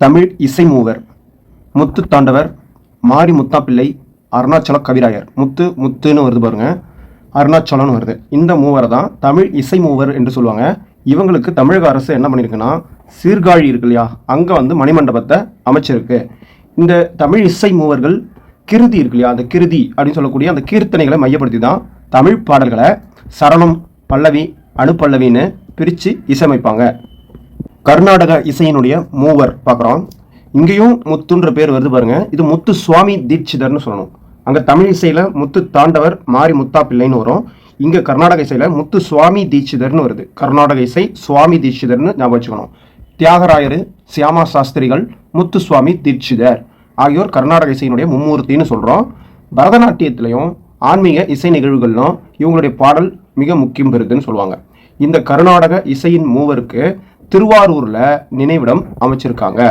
தமிழ் இசை மூவர் முத்து தாண்டவர், மாரி முத்தாப்பிள்ளை, அருணாச்சல கவிராயர். முத்துன்னு வருது பாருங்க, அருணாச்சலம்னு வருது. இந்த மூவரை தான் தமிழ் இசை மூவர் என்று சொல்லுவாங்க. இவங்களுக்கு தமிழக அரசு என்ன பண்ணியிருக்குன்னா, சீர்காழி இருக்கு இல்லையா, அங்கே மணிமண்டபத்தை அமைச்சிருக்கு. இந்த தமிழ் இசை மூவர்கள் கிருதி இருக்கு இல்லையா, அந்த கிருதி அப்படின்னு சொல்லக்கூடிய அந்த கீர்த்தனைகளை மையப்படுத்தி தான் தமிழ் பாடல்களை சரணம், பல்லவி, அணுப்பல்லவின்னு பிரித்து இசையமைப்பாங்க. கர்நாடக இசையினுடைய மூவர் பார்க்குறோம். இங்கேயும் முத்துன்ற பேர் வருது பாருங்க. இது முத்து சுவாமி தீட்சிதர்னு சொல்லணும். அங்கே தமிழ் இசையில் முத்து தாண்டவர், மாரி முத்தாப்பிள்ளைன்னு வரும். இங்கே கர்நாடக இசையில் முத்து சுவாமி தீட்சிதர்னு வருது. கர்நாடக இசை சுவாமி தீட்சிதர்னு ஞாபகம் வச்சுக்கணும். தியாகராயர், சியாமா சாஸ்திரிகள், முத்து சுவாமி தீட்சிதர் ஆகியோர் கர்நாடக இசையினுடைய மும்மூர்த்தின்னு சொல்கிறோம். பரதநாட்டியத்திலையும் ஆன்மீக இசை நிகழ்வுகளிலும் இவங்களுடைய பாடல் மிக முக்கியம் பெறுதுன்னு சொல்லுவாங்க. இந்த கர்நாடக இசையின் மூவருக்கு திருவாரூரில் நினைவிடம் அமைச்சிருக்காங்க.